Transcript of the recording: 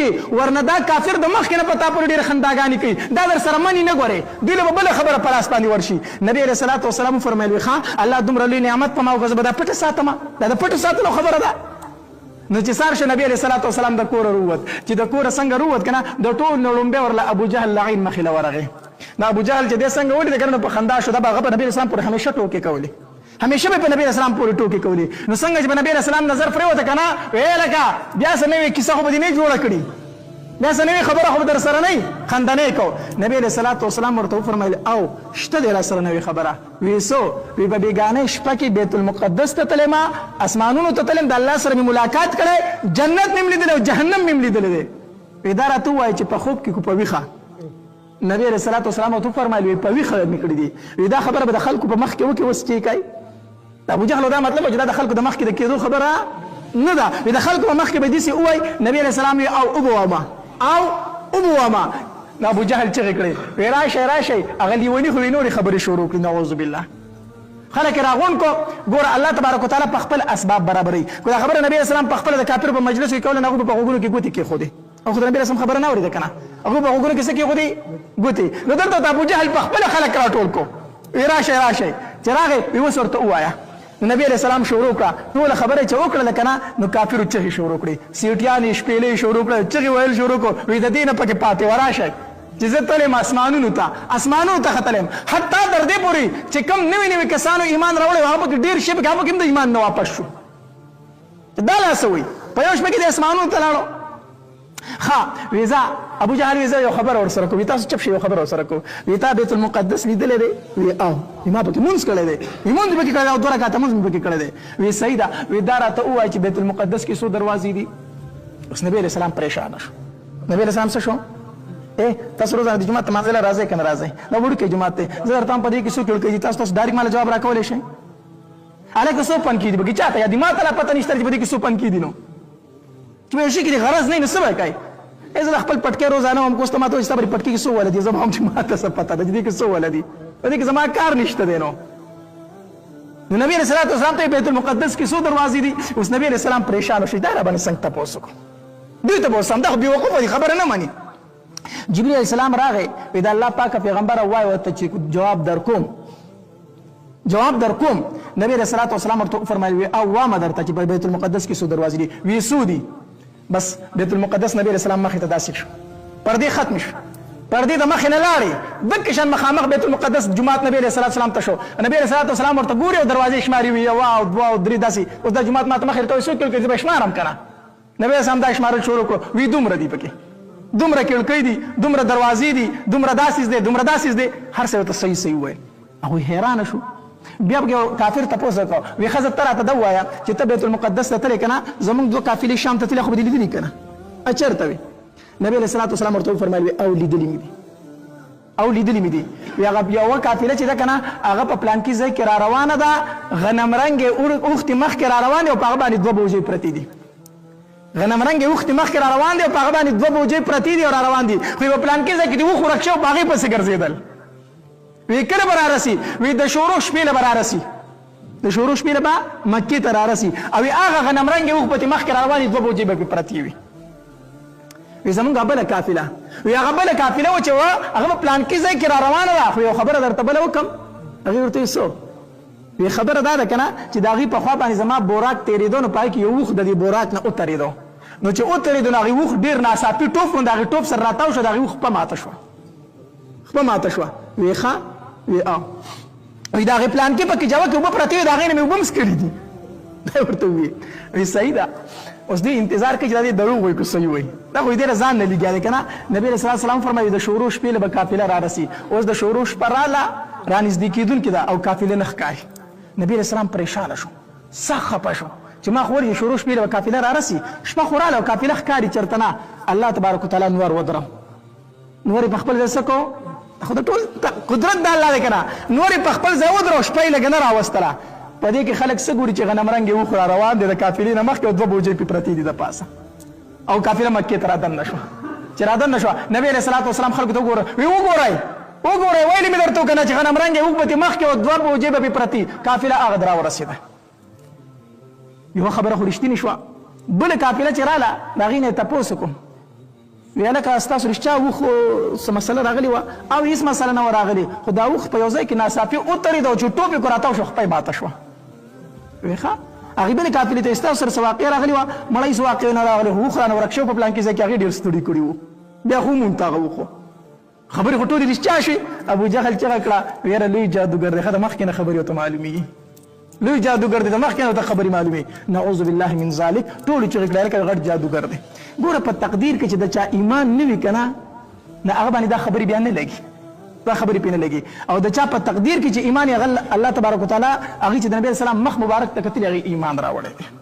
کې ورنه دا کافر د مخکې نه په تا پورې ډېرې خنداګانې کوي دا در سره منې نه ګورې دوی له به بله خبره په لاس باندې ورشي نبي علیه صلات وسلام وفرمیل وي ښه الله دومره لوی نعمت په ما وکړه زه به دا پټه ساتمه دا د پټو ساتلو خبره ده نو چې سار شه نبی علیه صلات وسلام د کوره رووت چې د کوره څنګه رووت که نه د ټول نه لومبی ورله ابوجهل لعین مخې له ورغې دا ابوجهل چې دې څنګه ولید که نه په خندا شو دا به هغه په نبي اسلام پورې همیشه ټوکې کولې همیشه به په نبی اسلام پورې ټوکې کولې نو څنګه چې په نبی اسلام نظر پرېوته که نه ویې لکه بیا څه نوې کیسه خو به دې نه جوړه کړي بیا څه نوې خبره خو به در سره نه خندنې کو نبی علیه صلات وسلام ورته وفرمیل او شته دی را سره نوې خبره وی څو وی په بېګانۍ شپه کې بیت المقدس ته تللی ما اسمانونو ته تلم د الله سره مې ملاقات کړی جنت مې هم لیدلی او جهنم مې هم لیدلی دی وی دا راته ووایه چې په خوب کې کو په ویښه نبی علیه صلات وسلام ورته وفرمیل وی په ویښه مې کړي دي وی دا خبره به د خلکو په مخ کې وکړي اوس چې کوي د ابوجهل دا مطلب چې دا د خلکو د مخ کې د کېدو خبره نه ده وی د خلکو په مخ کې به داسې ووایي نبی علیه السلام وی او وبوامه او وبوامه نو ابوجهل چغې کړې وی راشئ راشئ هغه لیوني خو یې نورې خبرې شروع کړي نعوذ بالله خلک یې راغونډ کو ګوره الله تبارک وتعالی په خپل اسباب برابروي که دا خبره نبي اسلام په خپله د کافر په مجلس کې کوله نو هغوی په غوږونو کې ګوتې کېښودې او خو د نبي اسلام خبره نه اورېده که نه هغوی په غوږونو کې څه کېښودې ګوتې نو دلته د ابوجهل په خپله خلک راټول کو وی راشئ راشئ چې راغی وی اوس ورته ووایه نبی علیه السلام شروع کړه ټوله خبره چې وکړله که نه نو کافرو چغې شروع کړې سیټیانې شپېلې شروع کړه چغې ویل شروع کړو وی د دې نه پکې پاتې وراشئ چې زه تلم اسمانونو ته ختلم حتی تر دې پورې چې کم نوي نوي کسانو ایمان راوړی هغه پکې ډېر شي پکې هغه پکې هم د ایمان نه واپس شو دا لاسه وایي په یو شپه کې د اسمانونو ته لاړو ښه وی ځه ابوجهل وی زه یو خبره ورسره کوم وی تاسو چپ شئ یو خبره ورسره کوم وی تا بیت المقدس لیدلی دی وی او ما پکې مونځ کړی دی وی مونځ مې پکې کړی دی او 2 رکعته مونځ مې پکې کړی دی وی صحیح ده وی دا راته ووایه چې بیت المقدس کې څو دروازې دي اوس نبي علیه السلام پریشانه شو نبي علیه السلام څه شو تاسو روزانه د جومات لمانځه له راځئ که نه راځئ دا وړوکی جومات دی زه درته هم په دې کې څوک جوړ کړي تاسو ډایرکټ ماله جواب راکولی شئ هلکه څو پن کېدي پکې چاته یادي ما ته لا پته نشته چې په دې کې څو پن کېدي نو چې په یو شي کې د غرض نه وي نو څه به کوئ زه د خپل پټکی روزانه هم کوس ته ما ته وایي ستا پټکي کې څو ولدي زه به هم چې ما ته څه پته ده چې دې کې څو ولدي په دې کې زما کار نشته دی نو نبي علیه صلات وسلام ته بیت المقدس کې څو دروازې دي اوس نبي علیه السلام پریشانه شو دا را باندې څنګه تپوس وکړو دوی تپوس هم دا خو بېوقوفه دي خبره نه مني جبريل علیه السلام راغی وی د الله پاکه پیغمبره ووایه ورته چې جواب در کوم نبي علیه صلات وسلام ورته وفرمیل وی او وامه درته چې په بیت المقدس کې څو دروازې دي وی څو دي بس بیت المقدس نبی علیه السلام مخې ته داسې شو پردې ختم شو پردې د مخې نه لاړې دکې شان مخامخ بیت المقدس جومات نبی علیه صلات وسلام ته شو نبی علیه صلات وسلام ورته ګوري او دروازې شماري وي 1 او 2 او 3 داسې اوس دا جومات ما ته مخې ته وایي څو کړکۍ دي به شمارم که نه نبی علیه السلام دا شمارل شروع کړو وی دومره دي پکې دومره کړکۍ دي دومره دروازې دي دومره داسې دی دومره داسې دی هر څه ورته صحیح صحیح وویل هغوی حیرانه شو بیا پکې کافر تپوس وکړو وی ښځه ته راته ده ووایه چې ته بیت المقدس ته تلې که نه زمونږ 2 قافلې شام ته تلې خو به دې لیدلي که نه چېرته وي نبي علیه صلات وسلام ورته وفرمیل وی او لیدلي مې دي وی هغه یوه قافله چې ده که نه هغه په پلانکي ځای کې را روانه ده غنمرنګې اوښتې مخکې را روان دي او په هغه باندې 2 بوجۍ پرتې دي غنمرنګې اوښتې مخکې را روان دي او په هغه باندې 2 بوجۍ پرتې دي او را روان دي خو یې په پلانکي ځای کې دي اوښ ورک شوی او په هغې پسې ګرځېدل وی کله به رارسي وی د شورو شپې له به رارسي د شورو شپې له به مکې ته رارسي او هغه غنمرنګې اوښ پتې مخکې را روان دي 2 بوجۍ به پې پرتې وي وی زمونږ بله قافله وی هغه بله قافله وه چې وه هغه په پلانکي ځای کې را روانه ده خو یو خبره درته بله وکړم هغې ورته وي څو وی خبره دا ده که نه چې د هغې په خوا باندې زما بوراک تېرېدو نو په هغې کې یو اوښ د دې بوراک نه وترېدو نو چې وترېدو نو هغې اوښ ډېر ناڅاپي ټوپ و د هغې ټوپ سره راتاو شو د هغې اوښ خپه ماته شوه وی ښه وی او وی د هغې پلانکي پکې جوه کې اوبه پرتې وي د هغې نه مې اوبه هم څکړي دي دا ورته وویل صحیح ده اوس دوی انتظار کوي چې دا دې دروغ وایي که صحیح وایي دا خو یې ډېره ځان نه لګیا دی که نه نبي علیه صلات وسلام فرمایي د شورو شپې له به قافله رارسي اوس د شورو شپه راله رانږدې کېدونکې ده او قافله نه ښکاري نبي علیه السلام پریشانه شو سخت خفه شو چې ما خو ولې شورو شپې له به قافله رارسي شپه خو راله او قافله ښکاري چېرته نه الله تبارک وتعالی نور ودرم نور یې په خپل ځای څه کو خو د ټول قدرت د الله دی که نه نور یې په خپل ځای ودرو شپه یې لږه نه راوستله په دې کې خلک څه ګوري چې غنمرنګې اوښ را روان دی د قافلې نه مخکې او 2 بوجۍ پې پرتې دي د پاسه او قافله مکې ته رادننه شوه چې رادننه شوه نبي علیه صلات وسلام خلکو ته وګوره وی وګورئ ویلې مې درته وکړه چې غنمرنګې اوښ به تې مخکې او 2 بوجۍ به پې پرتې قافله هغه د راورسېده یوه خبره خو رښتینې شوه بله قافله چې راله د هغې نه یې تپوس وکړو ویاله که ستاسو رښتیا وخ څه مسله راغلې وه او هېڅ مسله نه وه راغلې خو دا وخ په یو ځای کې ناڅاپي وتړېده او چې ټوپ یې کړ راتاو شو خپۍ ماته شوه وی ښه هغې بلې قافلې ته ستاسو سره څه واقع راغلې وه مړی څه واقع نه راغلې خو وخ رانه ورک شو په پلان کې ځای کې هغې ډېر ستړي کړي وو بیا خو وموند هغه وخ خبرې خو ټولې رښتیا شوې ابوجهل چغه کړه ویره لوی جادوګر دی ښه د مخکې نه خبرې ورته معلومېږي لوی جادوګر دی د مخکې نه ورته خبرې معلومې نعوذ بالله من ذلک ټولې چغې کړه لکه غټ جادوګر دی ګوره په تقدیر کې چې د چا ایمان نه وي که نه نه هغه باندې دا خبرې بیا نه لګي دا خبرې پې نه لګي او د چا په تقدیر کې چې ایمان یې الله تبارک وتعالی هغې چې د نبي علیه السلام مخ مبارک ته کتلي هغې ایمان راوړی دی